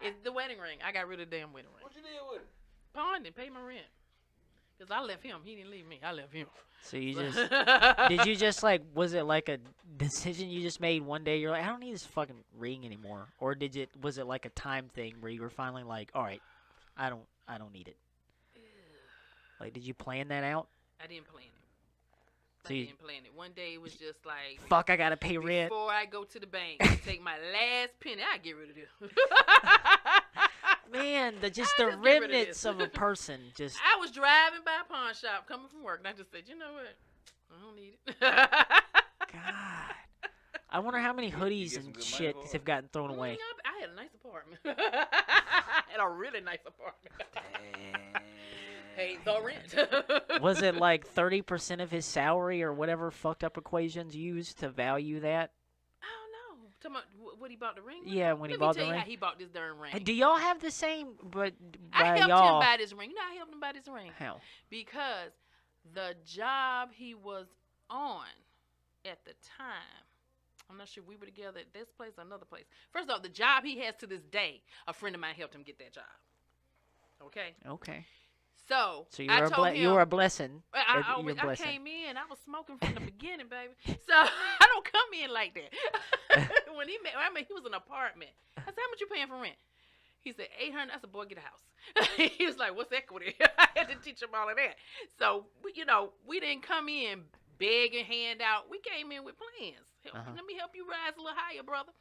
It's the wedding ring. I got rid of the damn wedding ring. What you did with it? Pawned it, paid my rent. Cause I left him. He didn't leave me. I left him. So you just did you just like was it like a decision you just made one day? You're like, I don't need this fucking ring anymore, or was it like a time thing where you were finally like, all right, I don't need it. Like, did you plan that out? I didn't plan it. So I didn't plan it. One day it was just like, fuck, I gotta pay rent. before I go to the bank and take my last penny, I get rid of this. Man, the just get rid of remnants this. of a person just. I was driving by a pawn shop coming from work, and I just said, you know what? I don't need it. God. I wonder how many hoodies get some and good money shit for it? have gotten thrown away. I had a nice apartment. I had a really nice apartment. Hey, the rent. Was it like 30% of his salary or whatever fucked up equations used to value that? I don't know. Talking about what he bought the ring with? Yeah, when he bought the Let me tell you ring. how he bought this darn ring. Do y'all have the same? But I by helped y'all, him buy this ring. You know, I helped him buy this ring. how? Because the job he was on at the time, I'm not sure we were together at this place or another place. First off, the job he has to this day, a friend of mine helped him get that job. Okay? Okay. So So I told him, you were a blessing. I came in, I was smoking from the beginning, baby. So I don't come in like that. When he met, he was in an apartment. I said, how much you paying for rent? He said, $800. I said, boy, get a house. He was like, what's equity? I had to teach him all of that. So, we didn't come in beg and hand out. We came in with plans. Let me help you rise a little higher, brother.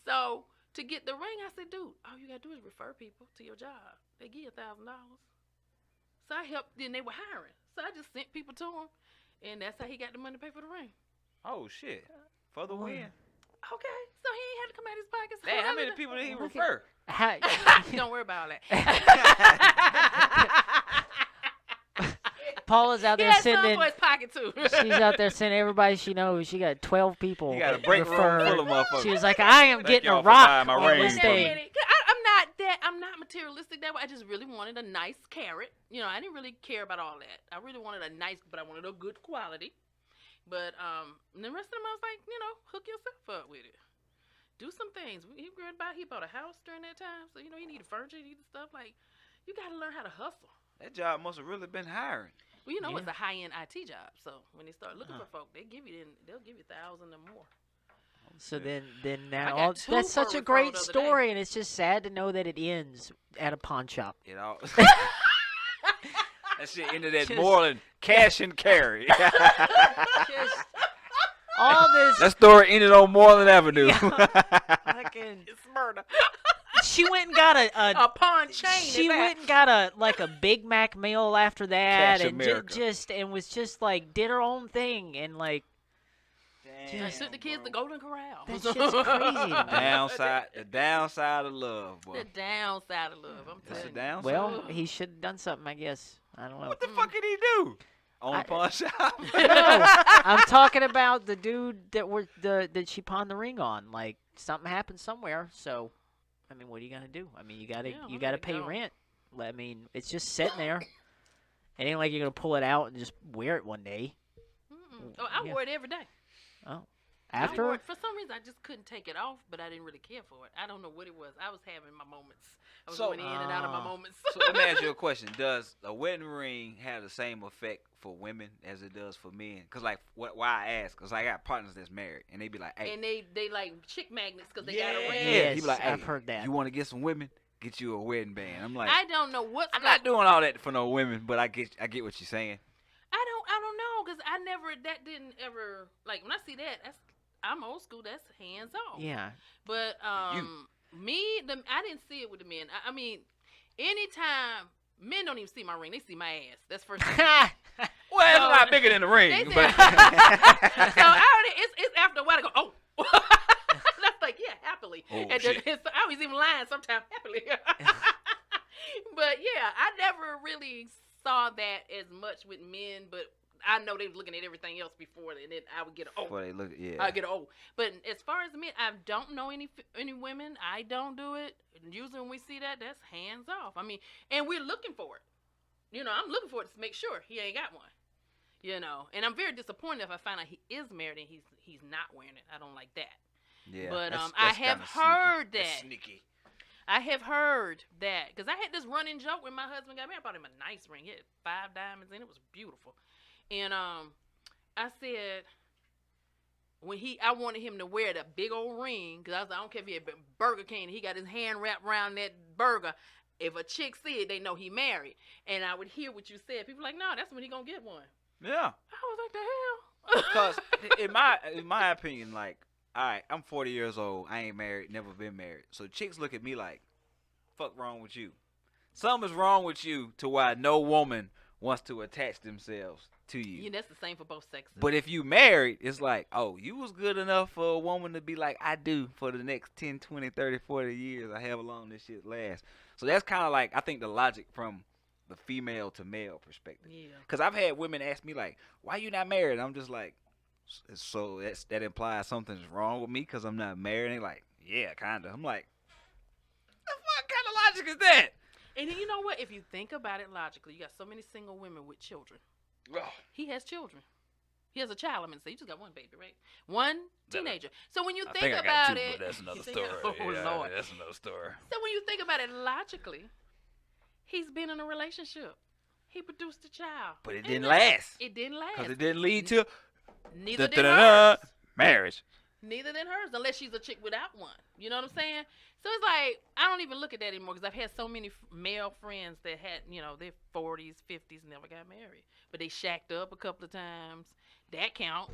So to get the ring, I said, dude, all you got to do is refer people to your job. They give you $1,000. So I helped, then they were hiring. So I just sent people to him, and that's how he got the money to pay for the ring. Oh shit! For the win. Okay, so he ain't had to come out of his pockets. Damn, how many people did he refer? Don't worry about that. Paula's out He there had some sending. for his pocket too. She's out there sending everybody she knows. She got 12 people. He got a break room referred. full of motherfuckers. She was like, I am Thank getting y'all a for rock buying my on ring this for thing. me. I'm not materialistic that way. I just really wanted a nice carrot. I didn't really care about all that. I really wanted a nice, but I wanted a good quality. But the rest of them, I was like, hook yourself up with it. Do some things. He bought a house during that time, so he needed furniture, he needed stuff. Like, you got to learn how to hustle. That job must have really been hiring. Well, Yeah. it's a high-end IT job, so when they start looking for folk, they'll give you $1,000 or more. So then I now got two that's for such a a referral great the other story, and it's just sad to know that it ends at a pawn shop. That shit ended at Moreland Cash and Carry. Just all this. That story ended on Moreland Avenue. Fucking, It's murder. she went and got a A pawn chain. she went and got a Big Mac meal after that, Cash and America. and was just like did her own thing, and like I took the kids to Golden Corral. that shit's crazy. the downside of love, boy. The downside of love. I'm That's the telling you. downside. Well, he should have done something, I guess. I don't know. What the fuck did he do? On the pawn shop? No, I'm talking about the dude that she pawned the ring on. Like something happened somewhere. So, I mean, what are you gonna do? I mean, you gotta let it pay go. rent. I mean, it's just sitting there. It ain't like you're gonna pull it out and just wear it one day. Oh, I Yeah. wore it every day. Oh, I wore after it. For some reason, I just couldn't take it off, but I didn't really care for it. I don't know what it was. I was having my moments. I was going in and out of my moments. So let me ask you a question. Does a wedding ring have the same effect for women as it does for men? Because, why I ask, because I got partners that's married, and they be like, hey. And they like chick magnets because they got a ring. Yes, He be like, hey, I've heard that. You want to get some women? Get you a wedding band. I'm like, I don't know what's I'm not doing all that for no women, but I get what you're saying. I don't know because that didn't ever, like, when I see that, I'm old school, that's hands off. yeah, But I didn't see it with the men. I mean, anytime men don't even see my ring, they see my ass. That's first thing. Well, it's not bigger than the ring, They but said- So it's after a while I go, oh. That's like, yeah, happily. Oh, And shit. I was even lying sometimes happily. But yeah, I never really saw that as much with men, but I know they was looking at everything else before, and then I would get before they look, yeah. I get But as far as men, I don't know any women. I don't do it. Usually when we see that, that's hands off. I mean, and we're looking for it. I'm looking for it to make sure he ain't got one. And I'm very disappointed if I find out he is married and he's not wearing it. I don't like that. Yeah, But that's I have kinda heard sneaky. That's that. sneaky. I have heard that because I had this running joke when my husband got married. I bought him a nice ring. He had 5 diamonds in it. It was beautiful. And I said I wanted him to wear the big old ring because I was like, I don't care if he had Burger King. He got his hand wrapped around that burger. If a chick see it, they know he married. And I would hear what you said. People like, no, that's when he gonna get one. Yeah. I was like, the hell? Because in my opinion, like, all right, I'm 40 years old. I ain't married, never been married. So chicks look at me like, fuck wrong with you? Something's wrong with you to why no woman wants to attach themselves to you. Yeah, that's the same for both sexes. But if you married, it's like, oh, you was good enough for a woman to be like, I do for the next 10, 20, 30, 40 years. I have long this shit lasts. So that's kind of like, I think the logic from the female to male perspective. Yeah. Because I've had women ask me like, why you not married? I'm just like, so that implies something's wrong with me because I'm not married. And they like, yeah, kind of. I'm like, what kind of logic is that? And then you know what? If you think about it logically, you got so many single women with children. Oh, He has children. He has a child. I'm gonna say you just got one baby, right? One teenager. So when you I think I got about two, it, but that's another you think- story. Oh Yeah, Lord. that's another story. So when you think about it logically, he's been in a relationship. He produced a child. But it And didn't that- last. It didn't last. Because it didn't lead to Neither did hers. marriage. Neither than hers, unless she's a chick without one. You know what I'm saying? So it's like, I don't even look at that anymore because I've had so many male friends that had, their 40s, 50s, never got married. But they shacked up a couple of times. That count.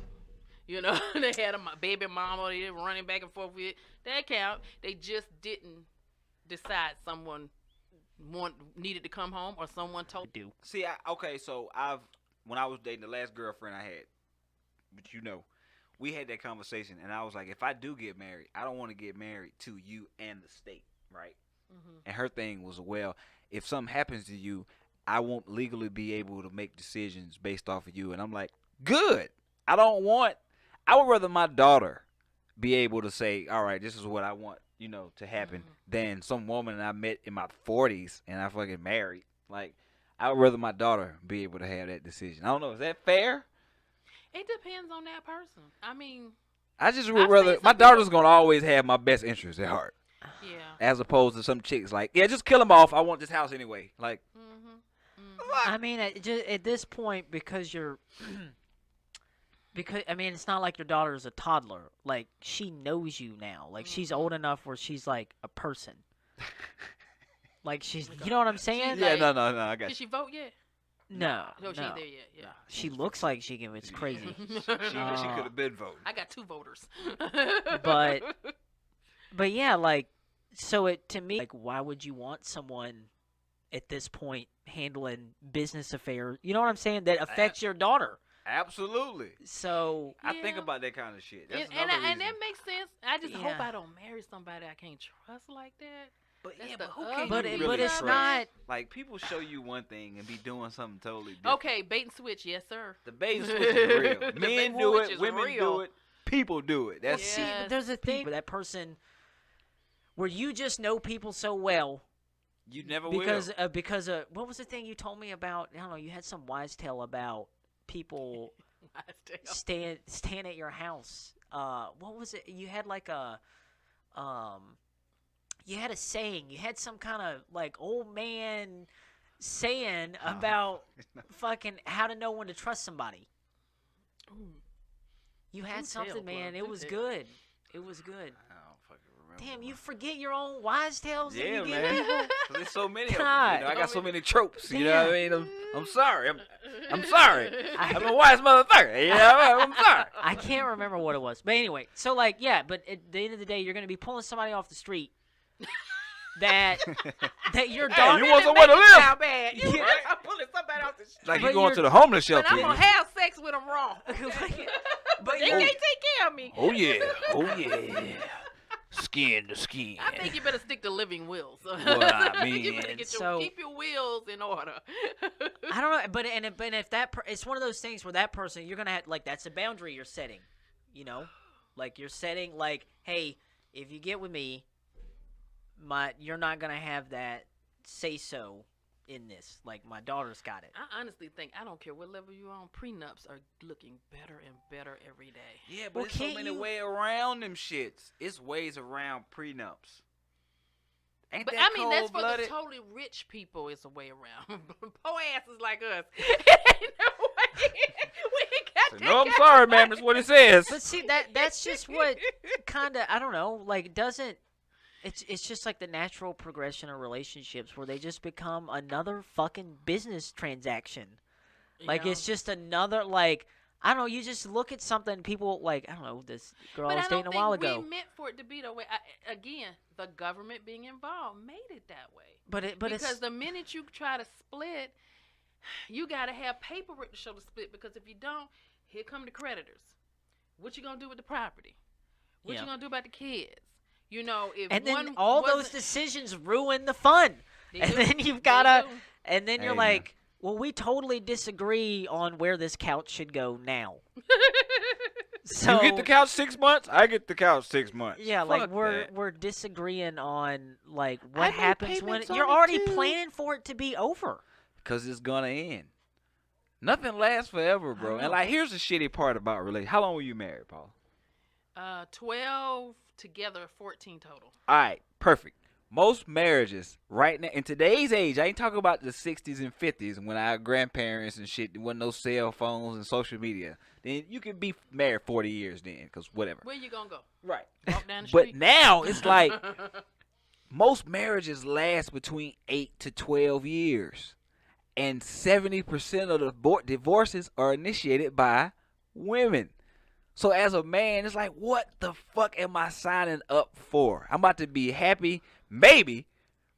They had a baby mama they were running back and forth with. That count. They just didn't decide someone needed to come home or someone told Do. See, so when I was dating the last girlfriend I had, but we had that conversation, and I was like, if I do get married, I don't want to get married to you and the state, right? Mm-hmm. And her thing was, well, if something happens to you, I won't legally be able to make decisions based off of you. And I'm like, good. I would rather my daughter be able to say, all right, this is what I want, to happen than some woman I met in my 40s and I fucking married. Like, I would rather my daughter be able to have that decision. I don't know. Is that fair? It depends on that person. I mean, I just I've would rather seen my some daughter's people- gonna always have my best interest at heart, yeah. as opposed to some chicks like, yeah, just kill them off. I want this house anyway. Like, I mean, at this point, because you're, it's not like your daughter is a toddler. Like, she knows you now. Like, she's old enough where she's like a person. Like, you know what I'm saying? yeah, like- no, I got Did she vote yet? No, No, she no. ain't there yet. Yeah. She looks like she can. It's crazy. you. She could have been voting. I got 2 voters. But- But yeah, like, so to me, like, why would you want someone at this point handling business affairs? You know what I'm saying? That affects your daughter. Absolutely. So I think Yeah. about that kind of shit. That's and another that reason. makes sense. I just hope Yeah. I don't marry somebody I can't trust like that. But That's yeah, the but who ugly can but you it, really but it's trust? not. Like, people show you one thing and be doing something totally different. Okay, bait and switch, yes sir. The bait and switch is real. The bait Men and do switch it, is women real. do it, people do it. Well, That's see, Yes. but there's a thing where that person, where you just know people so well you never because will. because what was the thing you told me about? I don't know. You had some wise tale about people staying at your house. What was it? You had like you had a saying. You had some kind of like old man saying about fucking how to know when to trust somebody. Ooh. You had Do something, tell, man. bro. It Do was tell. good. It was good. I don't fucking remember. Damn, you forget your own wise tales that Yeah, you give man. people? 'Cause there's so many of them. God. I got so many tropes. You know what I mean? I'm sorry. I'm sorry. I- I'm a wise motherfucker. You know, I'm sorry. I can't remember what it was. But anyway, so like, yeah, but at the end of the day, you're going to be pulling somebody off the street that your Hey, daughter. you want somewhere to live? Sound bad. You Yeah. right? I'm pulling somebody off the street. Like But you going you're- to the homeless But shelter. I'm gonna have sex with them raw. But they you're- can't take care of me. Oh yeah. Oh yeah. Skin to skin. I think you better stick to living wills. Well, I You better mean, get so- keep your wills in order. I don't know, but if it's one of those things where that person, you're gonna have like that's a boundary you're setting, you know, like you're setting like, hey, if you get with me, you're not gonna have that say so in this. Like my daughter's got it. I honestly think I don't care what level you're on. Prenups are looking better and better every day. Yeah, but Well, there's so can't many you- ways around them shits. It's ways around prenups. Ain't But that I mean, that's for the cold-blooded? totally rich people. It's a way around. Poor asses like us. Ain't no way. We ain't got that. No, I'm sorry, man. That's what it says. But see, that's just what kind of, I don't know, like doesn't. It's just like the natural progression of relationships where they just become another fucking business transaction. Like it's just another like. I don't know. You just look at something. People like I don't know. This girl I was dating a while ago. We meant for it to be that way. Again, the government being involved made it that way. But because the minute you try to split, you got to have paperwork to show the split. Because if you don't, here come the creditors. What you gonna do with the property? What you gonna do about the kids? You know, if and one then all those decisions ruin the fun. And then you've gotta, and then you're like. Well, we totally disagree on where this couch should go now. So you get the couch 6 months, I get the couch 6 months. Yeah, Fuck like that. we're disagreeing on like I what made happens when payments on you're it, already too. planning for it to be over. Cause it's gonna end. Nothing lasts forever, bro. And like, here's the shitty part about relationships. How long were you married, Paul? 12 together, 14 total. All right, perfect. Most marriages right now in today's age, I ain't talking about the 60s and 50s when our grandparents and shit, there wasn't no cell phones and social media. Then you could be married 40 years then, because whatever. Where you gonna go? Right. Walk down the But street. now it's like most marriages last between 8 to 12 years. And 70% of the divorces are initiated by women. So as a man, it's like, what the fuck am I signing up for? I'm about to be happy, maybe,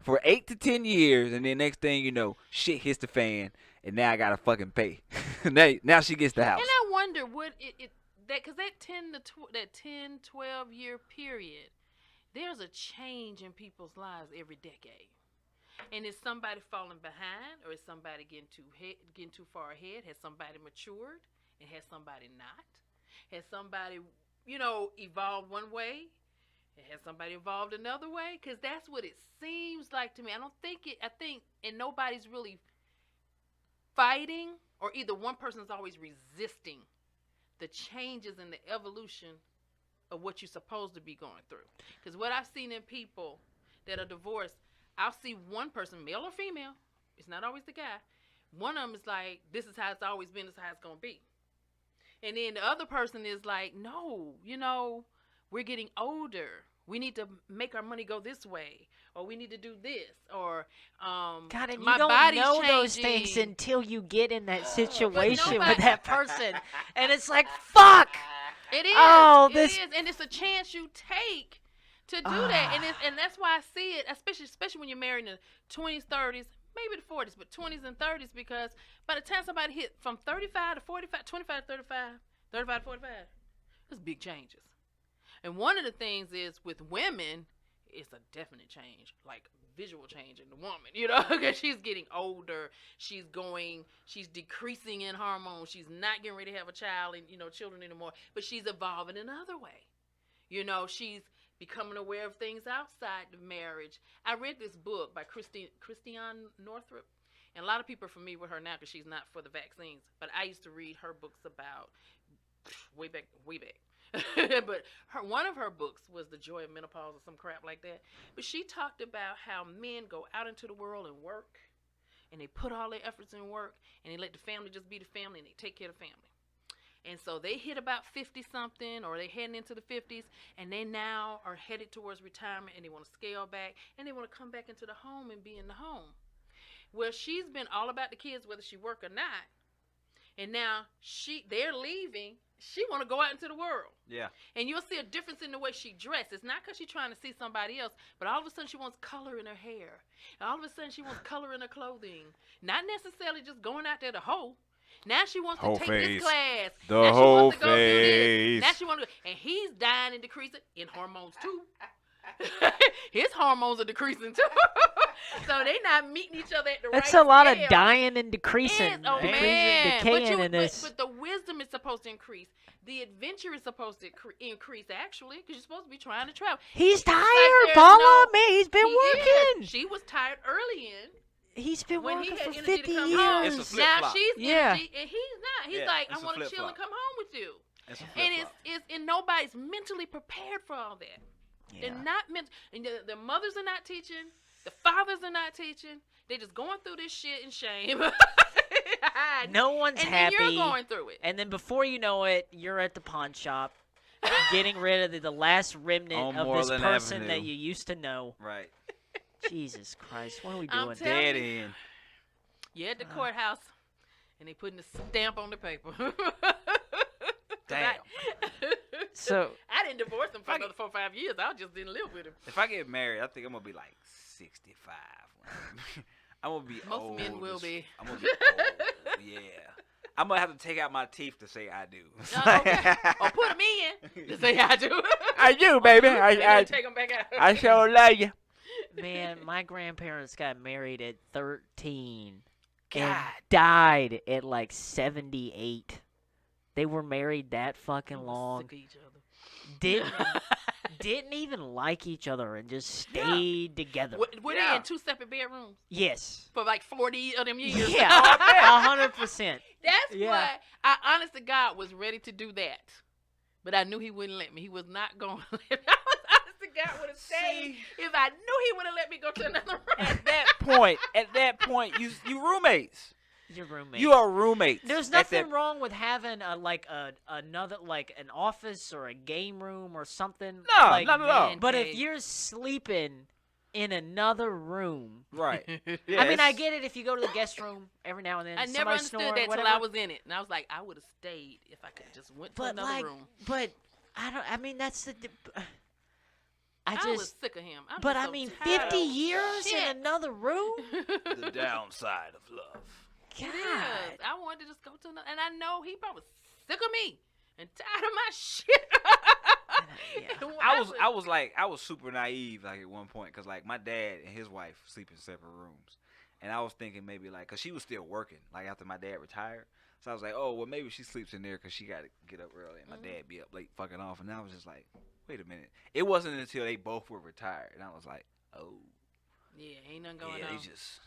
for 8 to 10 years, and then next thing you know, shit hits the fan, and now I gotta fucking pay. now she gets the house. And I wonder what because that 10, 12 year period, there's a change in people's lives every decade. And is somebody falling behind, or is somebody getting too far ahead? Has somebody matured, and has somebody not? Has somebody, evolved one way? And has somebody evolved another way? Because that's what it seems like to me. I think nobody's really fighting, or either one person's always resisting the changes in the evolution of what you're supposed to be going through. Because what I've seen in people that are divorced, I'll see one person, male or female, it's not always the guy. One of them is like, this is how it's always been, this is how it's going to be. And then the other person is like, no, we're getting older. We need to make our money go this way, or we need to do this, or God, and my you don't body's know changing. those things until you get in that situation nobody- with that person, and it's like, fuck. It is. Oh, it this- is, and it's a chance you take to do that, and that's why I see it, especially when you're married in the 20s, 30s, maybe the 40s, but 20s and 30s, because by the time somebody hit from 35 to 45, 25 to 35, 35 to 45, there's big changes. And one of the things is with women, it's a definite change, like visual change in the woman, because she's getting older, she's decreasing in hormones, she's not getting ready to have a child and, children anymore, but she's evolving another way. She's becoming aware of things outside the marriage. I read this book by Christiane Northrup, and a lot of people are familiar with her now because she's not for the vaccines, but I used to read her books about way back. But one of her books was The Joy of Menopause or some crap like that. But she talked about how men go out into the world and work, and they put all their efforts in work, and they let the family just be the family, and they take care of the family. And so they hit about 50-something, or they heading into the 50s, and they now are headed towards retirement, and they want to scale back, and they want to come back into the home and be in the home. Well, she's been all about the kids, whether she work or not. And now they're leaving. She want to go out into the world. Yeah. And you'll see a difference in the way she dresses. It's not because she's trying to see somebody else, but all of a sudden she wants color in her hair. And all of a sudden she wants color in her clothing. Not necessarily just going out there to hoe. Now she wants Whole to take face. this class. The now she whole wants to go do face. this. Now she wants to and he's dying and decreasing in hormones too. His hormones are decreasing too. So they not meeting each other at the right That's a lot of scale. dying and decreasing. Oh man, Decaying in this. but the wisdom is supposed to increase. The adventure is supposed to increase actually, because you're supposed to be trying to travel. He's tired, there's Paula. no- Man, he's been He working. is. She was tired early in. He's been When he working had for energy 50 to come years. home, It's a flip now flop. she's Yeah. energy, and he's not. He's Yeah, like, I it's a want to flip chill and flop. come home with you. It's a And flip-flop. and nobody's mentally prepared for all that. Yeah. They're not meant. And the mothers are not teaching. The fathers are not teaching. They just going through this shit in shame. No one's and happy. then you're going through it. And then before you know it, you're at the pawn shop, getting rid of the last remnant On of this Moreland person Avenue. that you used to know. Right. Jesus Christ, what are we I'm doing? telling Dead you. end. You're at the courthouse, and they putting the stamp on the paper. Damn. So I didn't divorce him for I another 4 or 5 years. I just didn't live with him. If I get married, I think I'm gonna be like 65. I'm gonna be Most old. men will as- be. I'm gonna be old. Yeah. I'm gonna have to take out my teeth to say I do. Okay. Or put them in to say I do. I do, baby. And then take them back out. I sure love you. man, my grandparents got married at 13 and God. died at like 78. They were married that fucking We was long. sick of each other. Didn't even like each other and just stayed together. Were Yeah. they in 2 separate bedrooms Yes. for like 40 of them years? Yeah, 100%. That's Yeah. why I, honest to God, was ready to do that. But I knew he wouldn't let me. He was not going to let me. I was honest to God would have stayed if I knew he would have let me go to another room. At that point, you roommates. Your roommate. You are roommates. There's at that- nothing wrong with having another like an office or a game room or something. No, like, not at all. man. But if Okay. you're sleeping in another room, Right. I mean, I get it if you go to the guest room every now and then. I never somebody understood snoring, that till whatever. I was in it. And I was like, I would have stayed if I could have just went to But another like, room. but I don't. I mean, that's the. I I was just. sick of him. I'm But just I so mean, tired 50 of years shit. in another room. The downside of love. It God. is. I wanted to just go to another, and I know he probably was sick of me and tired of my shit. Yeah. I was super naive like at one point because like my dad and his wife sleep in separate rooms, and I was thinking maybe like because she was still working like after my dad retired, so I was like, oh well maybe she sleeps in there because she got to get up early and my dad be up late fucking off, and I was just like, wait a minute. It wasn't until they both were retired, and I was like, oh Yeah, ain't nothing going yeah, on. they just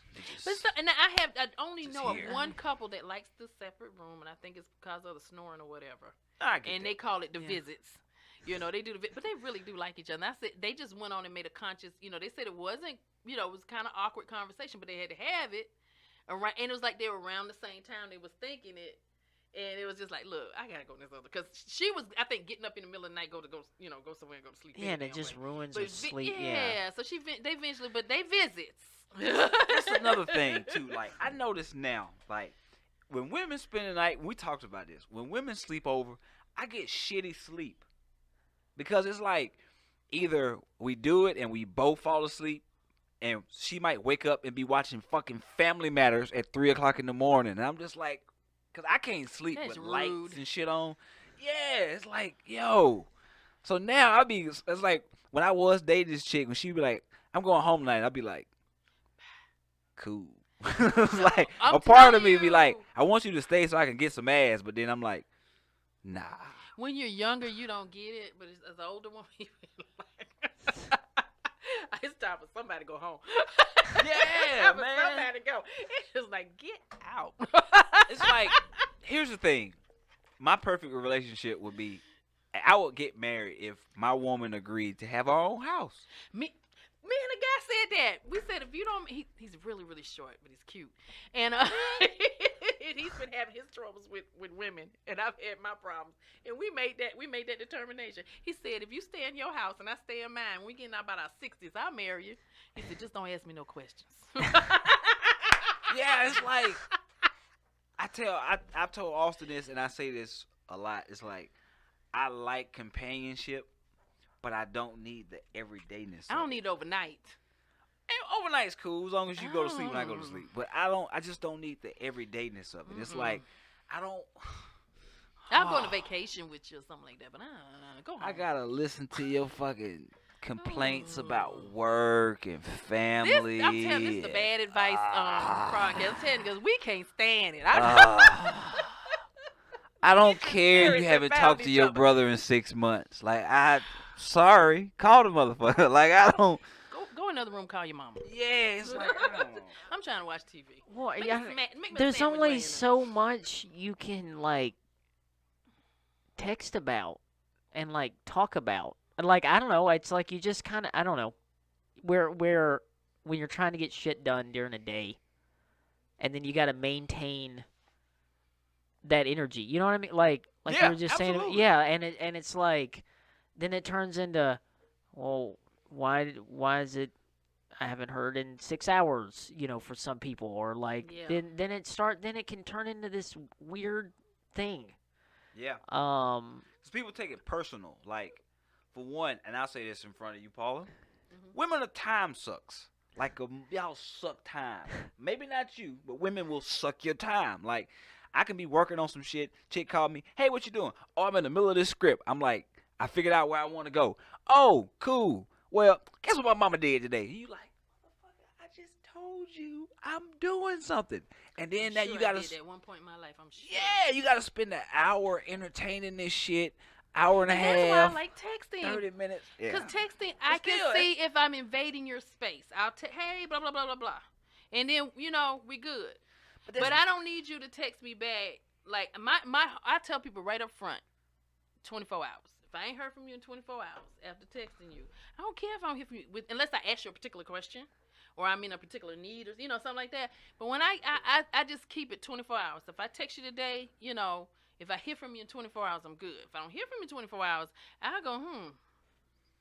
But so, and I only Just know of here. one couple that likes the separate room, and I think it's because of the snoring or whatever. I get And that. they call it the Yeah. visits. You know, they do but they really do like each other. And I said they just went on and made a conscious. You know, they said it wasn't. You know, it was kind of awkward conversation, but they had to have it around. And it was like they were around the same time they was thinking it. And it was just like, look, I gotta go to this other because she was, I think, getting up in the middle of the night, go somewhere and go to sleep. Yeah, and any it damn just way. ruins But her sleep. Yeah. yeah. So they eventually, but they visits. That's another thing too. Like I notice now, like when women spend the night, we talked about this. When women sleep over, I get shitty sleep because it's like either we do it and we both fall asleep, and she might wake up and be watching fucking Family Matters at 3:00 in the morning, and I'm just like, cause I can't sleep That's with lights rude. and shit on. Yeah, it's like yo. So now it's like when I was dating this chick, when she be like, I'm going home tonight, I'd be like, cool. It's like I'm a part of telling me be like, you. I want you to stay so I can get some ass, but then I'm like, nah. When you're younger, you don't get it, but as an older woman, you be like, it's time for somebody to go home. Yeah, It's time for man. somebody to go. It's just like, get out. It's like, here's the thing. My perfect relationship would be, I would get married if my woman agreed to have our own house. Me and the guy said that. We said if you don't, he's really really short, but he's cute, and he's been having his troubles with women, and I've had my problems, and we made that determination. He said if you stay in your house and I stay in mine, when we get about our 60s, I'll marry you. He said just don't ask me no questions. Yeah, it's like, I've told Austin this, and I say this a lot. It's like, I like companionship, but I don't need the everydayness. I don't need overnight. And overnight's cool as long as you go to sleep when I go to sleep. But I just don't need the everydayness of it. It's like, I don't. I'll go on a vacation with you or something like that, but go home. I gotta listen to your fucking complaints about work and This, family. I'm telling you, this is the bad advice podcast. I'm telling you, because we can't stand it. I don't Get your care spirits you and haven't found talked to each your other. brother in 6 months. Like sorry, call the motherfucker. Like I don't. Go in another room, call your mama. Yeah, it's like I don't know. I'm trying to watch TV. Well, Make yeah, me some make me a there's sandwich only laying so much you can like text about and like talk about. And like I don't know, it's like you just kind of I don't know. We're when you're trying to get shit done during a day, and then you got to maintain that energy. You know what I mean? Like Yeah, you were just saying. absolutely. Yeah, and it's like, then it turns into, well, why is it? I haven't heard in 6 hours. You know, for some people, or like Yeah. then it can turn into this weird thing. Yeah. Um. Because people take it personal. Like, for one, and I'll say this in front of you, Paula. Mhm. Women are time sucks. Like, y'all suck time. Maybe not you, but women will suck your time. Like, I can be working on some shit. Chick called me. Hey, what you doing? Oh, I'm in the middle of this script. I'm like, I figured out where I want to go. Oh, cool. Well, guess what my mama did today? You like, motherfucker, I just told you I'm doing something. And then that Sure you I gotta, did at one point in my life. I'm sure. yeah, you gotta spend an hour entertaining this shit. Hour and a That's why I half. like texting. 30 minutes. Yeah. Because texting, I can still, see if I'm invading your space. I'll hey, blah, blah, blah, blah, blah. And then, you know, we good. But I don't need you to text me back. Like, I tell people right up front, 24 hours. If I ain't heard from you in 24 hours after texting you, I don't care if I don't hear from you, unless I ask you a particular question or I'm in a particular need or, you know, something like that. But when I just keep it 24 hours. If I text you today, you know, if I hear from you in 24 hours, I'm good. If I don't hear from you in 24 hours, I'll go,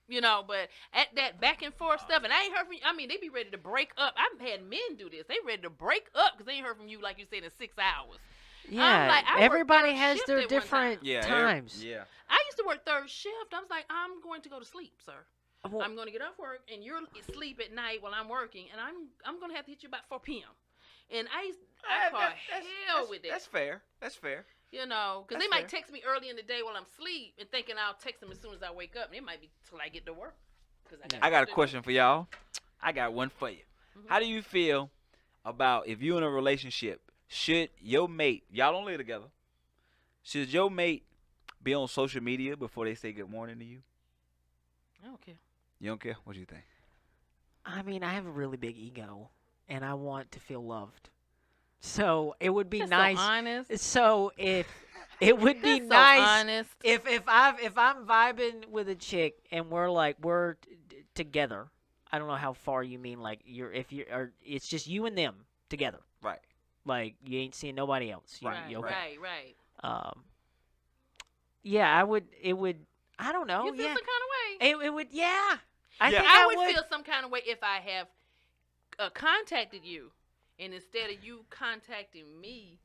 You know, but at that back and forth stuff, and I ain't heard from you. I mean, they be ready to break up. I've had men do this. They ready to break up because they ain't heard from you, like you said, in 6 hours. Yeah. like, I worked Everybody third has shift their at one time. different yeah, times. Yeah. I used to work third shift. I was like, I'm going to go to sleep, sir. Well, I'm going to get off work, and you're asleep at night while I'm working, and I'm going to have to hit you about 4 p.m. And I call hell with that. That's fair. That's fair. You know, because they That's might fair. text me early in the day while I'm asleep and thinking I'll text them as soon as I wake up. And it might be till I get to work. 'Cause I got a to do. question for y'all. I got one for you. Mhm. How do you feel about if you're in a relationship? Should your mate, y'all don't live together, should your mate be on social media before they say good morning to you? I don't care. You don't care? What do you think? I mean, I have a really big ego, and I want to feel loved. So it would be That's nice. so honest. So if it would be That's nice so honest. if I'm vibing with a chick and we're together. I don't know how far you mean. Like or it's just you and them together. Right. Like you ain't seeing nobody else. You, Right, you okay? right. Yeah, it would. I don't know. You feel Yeah, some kind of way. it would. Yeah, I Yeah. think I I would feel some kind of way if I have contacted you, and instead of you contacting me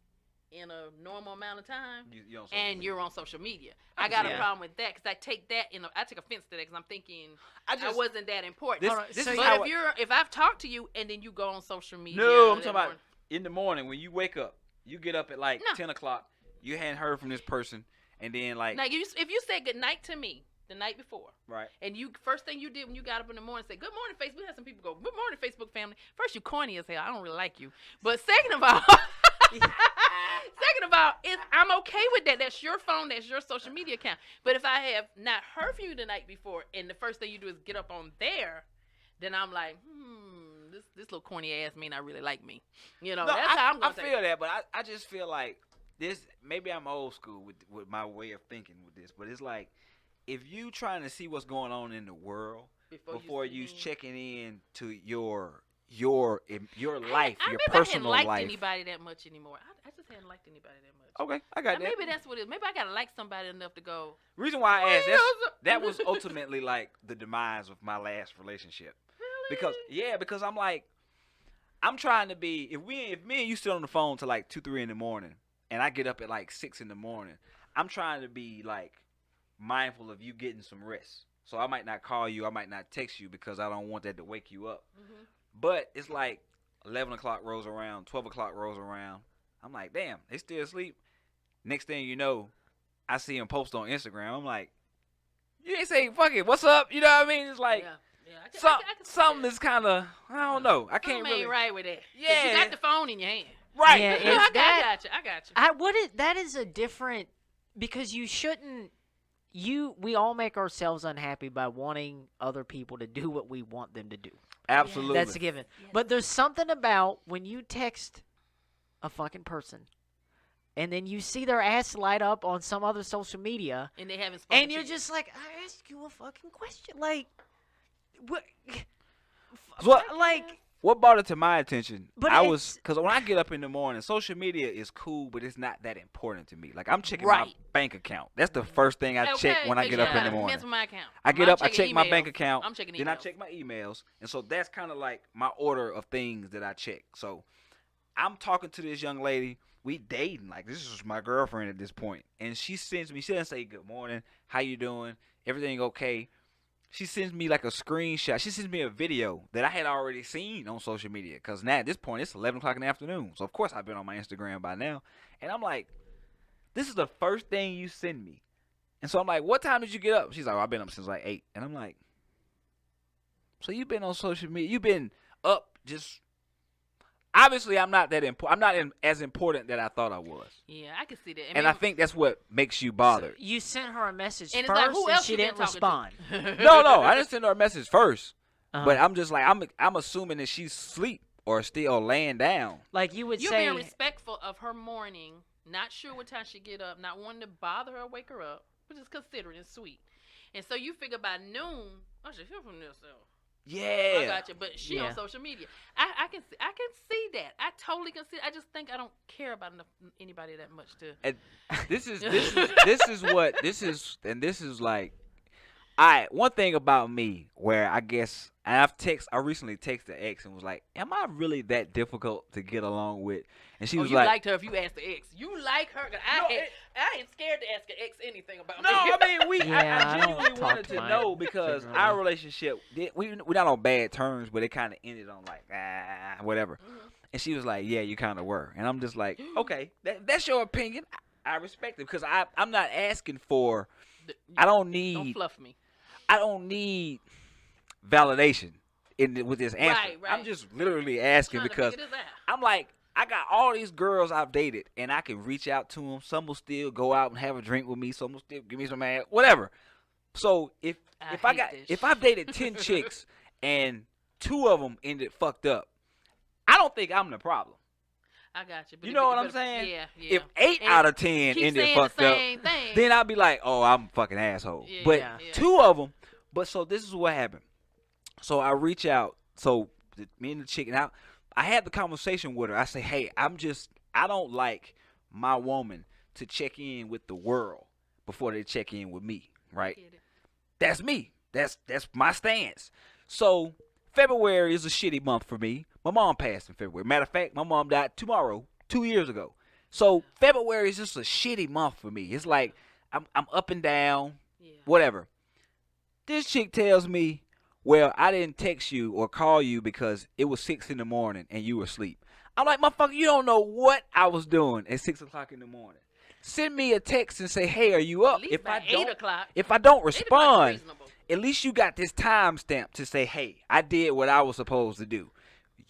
in a normal amount of time, You on social and media. you're on social media, I I can got see a that. problem with that because I take offense to that because I'm thinking I I just wasn't that important. this, Hold on, this so is you- how But if I've talked to you and then you go on social media, No, I'm that talking about morning- in the morning when you wake up. You get up at like No. 10 o'clock. You hadn't heard from this person, and then like Now, if you said good night to me the night before, right. and you first thing you did when you got up in the morning say good morning Facebook, we had some people go good morning Facebook family. First, you corny as hell. I don't really like you. But second of all, I'm okay with that. That's your phone. That's your social media account. But if I have not heard from you the night before, and the first thing you do is get up on there, then I'm like, this little corny ass may not really like me. You know, No, that's how I'm I gonna take feel it. that, but I just feel like this. Maybe I'm old school with my way of thinking with this, but it's like if you trying to see what's going on in the world before you see me. checking in to your life, I your maybe I hadn't personal liked life. anybody that much anymore. I just hadn't liked anybody that much. Okay, I got that. Maybe that's what it is. Maybe I gotta like somebody enough to go. Reason why I asked "Oh, that was ultimately like the demise of my last relationship. Really? Because I'm like, I'm trying to be. If me and you sit on the phone till like 2-3 in the morning, and I get up at like 6 in the morning, I'm trying to be like mindful of you getting some rest. So I might not call you, I might not text you because I don't want that to wake you up. Mhm. But it's like 11 o'clock rolls around, 12 o'clock rolls around. I'm like, damn, they still asleep. Next thing you know, I see them post on Instagram. I'm like, you ain't say fuck it, what's up? You know what I mean? It's like. yeah. I can see Something that. is kind of, I don't know. I can't Something really. ain't right with that. 'Cause Yeah. you got the phone in your hand. Right. Yeah, No, I that- got you. That is a different, because you shouldn't. We all make ourselves unhappy by wanting other people to do what we want them to do. Absolutely. That's a given. Yes. But there's something about when you text a fucking person, and then you see their ass light up on some other social media, And they haven't spoken and to you're you. just like, I asked you a fucking question, like, what? What? Like, what brought it to my attention? But I it's- was because when I get up in the morning, social media is cool, but it's not that important to me. Like I'm checking my Right. bank account. That's the first thing I check when I get up in the morning. Mess with my account. I get I'm up, I checking check my emails. bank account, I'm checking emails. then I check my emails, and so that's kind of like my order of things that I check. So I'm talking to this young lady. We dating, like this is my girlfriend at this point, and she sends me. She doesn't say good morning, how you doing, everything okay. She sends me like a screenshot. She sends me a video that I had already seen on social media. Cause now at this point it's 11 o'clock in the afternoon, so of course I've been on my Instagram by now, and I'm like, this is the first thing you send me, and so I'm like, what time did you get up? She's like, oh, I've been up since like 8, and I'm like, so you've been on social media, you've been up just. Obviously, I'm not that important. I'm not as important that I thought I was, Yeah, I can see that. and I think that's what makes you bothered. You sent her a message And it's first, like, who and else she you been didn't talking respond. to? No, I didn't send her a message first, Uh-huh. but I'm just like I'm assuming that she's asleep or still laying down. Like you would You're say, being respectful of her morning, not sure what time she get up, not wanting to bother her, wake her up, which is considerate and sweet. And so you figure by noon, I should hear from this. I Yeah, got you, but she Yeah. on social media. I can see that. I totally can see. I just think I don't care about anybody that much to. and this is like, one thing about me where I guess and I recently texted X and was like, am I really that difficult to get along with? And she Oh, was you like, liked her if you asked the ex. You like her. 'Cause I ain't scared to ask an ex anything about no, me. I mean Yeah, I I don't genuinely talk wanted to to my know because generally. our relationship we're not on bad terms, but it kind of ended on like whatever. Mhm. And she was like, yeah, you kind of were. And I'm just like, okay, that's your opinion. I respect it because I'm not asking for. I don't need. Don't fluff me. I don't need validation with this answer. Right. I'm just literally asking Trying to because figure this out. I'm like, I got all these girls I've dated, and I can reach out to them. Some will still go out and have a drink with me. Some will still give me some ass, whatever. So if I've dated 10 chicks and 2 of them ended fucked up, I don't think I'm the problem. I got you. But You if know it- what I'm but- saying? Yeah, yeah. If 8 And out of 10 keep ended saying fucked the up, same thing. then I'll be like, oh, I'm a fucking asshole. Yeah, But yeah. 2 of them. But so this is what happened. So I reach out. So me and the chick, and I had the conversation with her. I say, hey, I don't like my woman to check in with the world before they check in with me, right? Get it. That's me. That's my stance. So February is a shitty month for me. My mom passed in February. Matter of fact, my mom died tomorrow, 2 years ago. So February is just a shitty month for me. It's like I'm up and down, Yeah. whatever. This chick tells me, well, I didn't text you or call you because it was 6 in the morning and you were asleep. I'm like, motherfucker, you don't know what I was doing at 6 o'clock in the morning. Send me a text and say, hey, are you up? At least by 8 o'clock. If I don't 8 o'clock is respond, reasonable. at least you got this timestamp to say, hey, I did what I was supposed to do.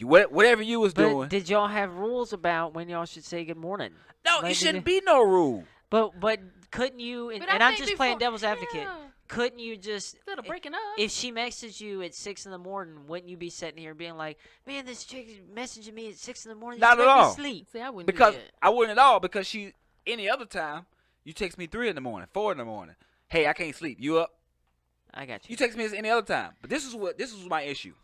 Whatever you was but doing. did y'all have rules about when y'all should say good morning? No, like, it did shouldn't be no rule. But couldn't you? And, But I and I'm think just playing before- devil's advocate. Yeah. Couldn't you just? Instead of breaking up. If she messaged you at 6 in the morning, wouldn't you be sitting here being like, "Man, this chick is messaging me at 6 in the morning. Not Just at make me all. Sleep." See, I wouldn't Because do that. I wouldn't at all because any other time, you text me 3 in the morning, 4 in the morning. Hey, I can't sleep. You up? I got you. You text me as any other time. But this is my issue.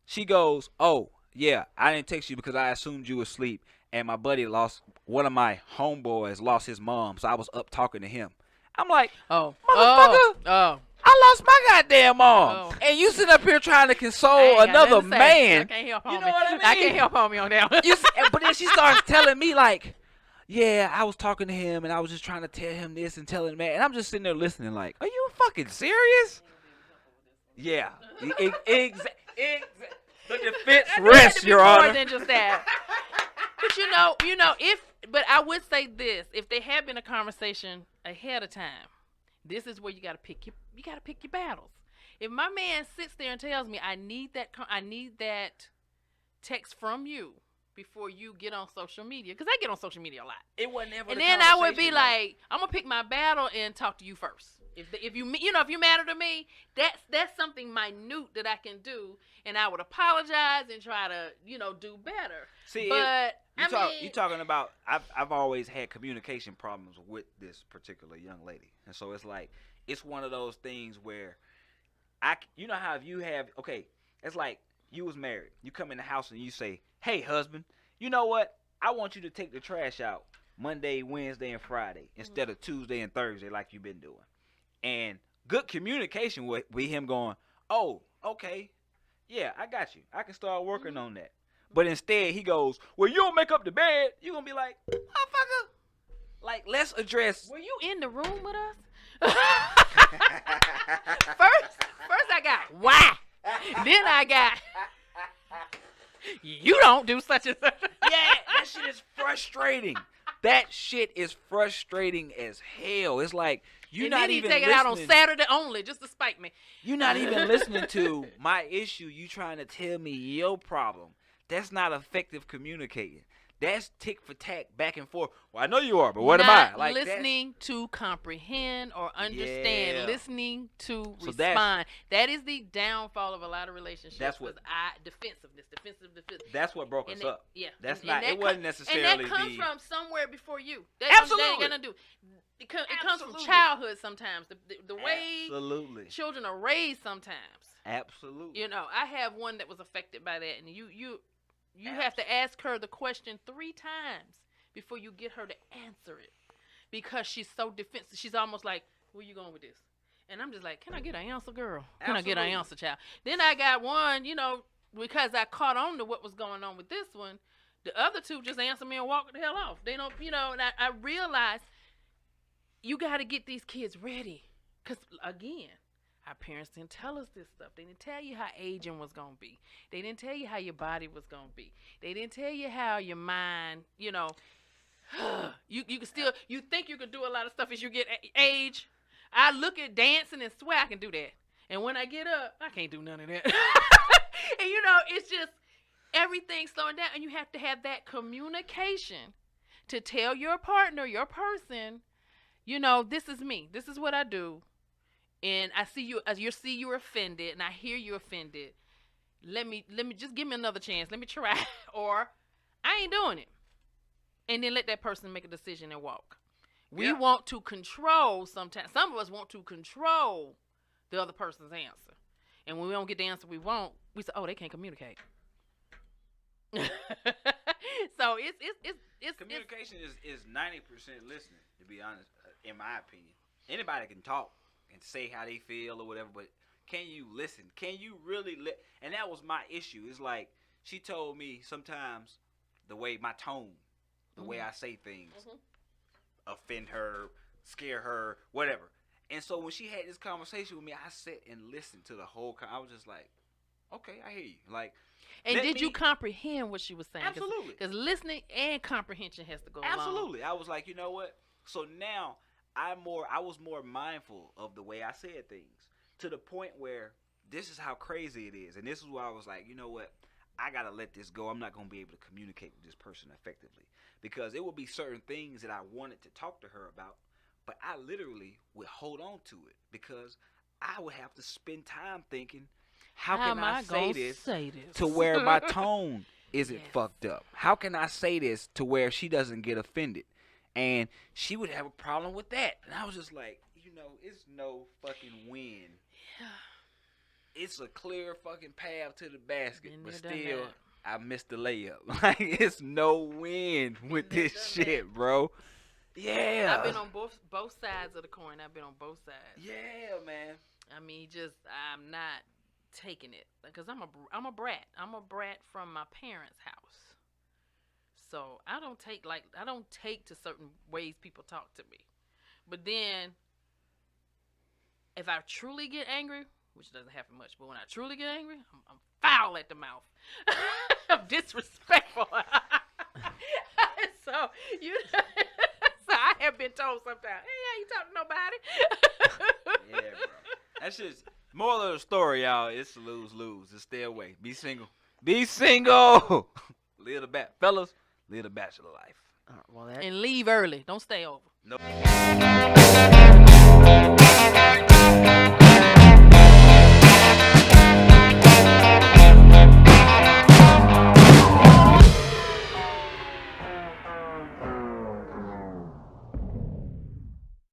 She goes, oh, yeah, I didn't text you because I assumed you were asleep. And my buddy one of my homeboys lost his mom, so I was up talking to him. I'm like, Oh. Motherfucker. Oh. I lost my goddamn mom. Oh. And you sitting up here trying to I console ain't got another nothing to say. I man. can't help You homie. know what I mean? I can't help homie on that one. But then she starts telling me like, yeah, I was talking to him and I was just trying to tell him this and telling him that. And I'm just sitting there listening like, are you fucking serious? Yeah. The defense I knew it had rests, to be Your more Honor. than just that. But but I would say this: if there had been a conversation ahead of time, this is where you got to pick your battles. If my man sits there and tells me I need that text from you before you get on social media, because I get on social media a lot, It wasn't ever and the then I would be conversation, like, I'm gonna pick my battle and talk to you first. If you matter to me, that's something minute that I can do, and I would apologize and try to do better. See, But you talking about I've always had communication problems with this particular young lady, and so it's like it's one of those things where you know how if you have it's like You was married. You come in the house and you say, "Hey, husband, you know what? I want you to take the trash out Monday, Wednesday, and Friday instead of Tuesday and Thursday like you've been doing." And good communication would be him going, "Oh, okay, yeah, I got you. I can start working on that." But instead, he goes, "Well, you don't make up the bed." You're going to be like, "Motherfucker, like, let's address." Were you in the room with us? First I got, why? Then I got, you don't do such and such. Yeah, that shit is frustrating. That shit is frustrating as hell. It's like you're And not then he even take it listening. out on Saturday only just to spite me. You're not even listening to my issue. You trying to tell me your problem. That's not effective communicating. That's tick for tack, back and forth. Well, I know you are, but what am I? Like, listening to comprehend or understand. Yeah. Listening to So respond. That is the downfall of a lot of relationships. That's what- Defensive. That's what broke us And that- up. Yeah. That's and not. that It wasn't and necessarily that comes the. from somewhere before you. Absolutely. That ain't gonna do. It comes from Absolutely. childhood sometimes. The way Absolutely. children are raised sometimes. Absolutely. You know, I have one that was affected by that, and you have to ask her the question 3 times before you get her to answer it, because she's so defensive. She's almost like, "Where you going with this?" And I'm just like, "Can I get an answer, girl? Can I get an Absolutely. answer, child?" Then I got one, because I caught on to what was going on with this one. The other 2 just answer me and walk the hell off. They don't, and I realized you got to get these kids ready, because again, our parents didn't tell us this stuff. They didn't tell you how aging was going to be. They didn't tell you how your body was going to be. They didn't tell you how your mind, you can still, you think you can do a lot of stuff as you get age. I look at dancing and swear I can do that. And when I get up, I can't do none of that. And it's just everything slowing down. And you have to have that communication to tell your partner, your person, this is me. This is what I do. And I see you, you're offended, and I hear you offended. Let me just give me another chance. Let me try, or I ain't doing it. And then let that person make a decision and walk. We Yeah. want to control sometimes. Some of us want to control the other person's answer. And when we don't get the answer we want, we say, "Oh, they can't communicate." So it's Communication is 90% listening, to be honest, in my opinion. Anybody can talk and say how they feel or whatever, but can you listen? Can you really And that was my issue. It's like she told me sometimes the way my tone, the way I say things, offend her, scare her, whatever. And so when she had this conversation with me, I sat and listened to the whole I was just like, okay, I hear you. Like, And let did you me- comprehend what she was saying? Absolutely. Because listening and comprehension has to go along. Absolutely. I was like, you know what? So now I was more mindful of the way I said things, to the point where this is how crazy it is. And this is why I was like, you know what? I got to let this go. I'm not going to be able to communicate with this person effectively, because it will be certain things that I wanted to talk to her about, but I literally would hold on to it because I would have to spend time thinking, how can am I gonna say this say this to where my tone isn't Yes. fucked up? How can I say this to where she doesn't get offended? And she would have a problem with that. And I was just like, it's no fucking win. It's a clear fucking path to the basket, Been but there, done still, that. I missed the layup. Like, it's no win with Been there, this done shit, bro. Yeah. I've been on both sides of the coin. I've been on both sides. Yeah, man. I mean, I'm not taking it because I'm a brat. I'm a brat from my parents' house. So I don't take to certain ways people talk to me. But then if I truly get angry, which doesn't happen much, but when I truly get angry, I'm foul at the mouth. I'm disrespectful. So so I have been told sometimes, "Hey, how you talk to nobody?" Yeah, bro. That's just moral of the story, y'all. It's a lose-lose. Just stay away. Be single. Be single. Live the fellas. Live the bachelor life. Well, that And leave early. Don't stay over. No.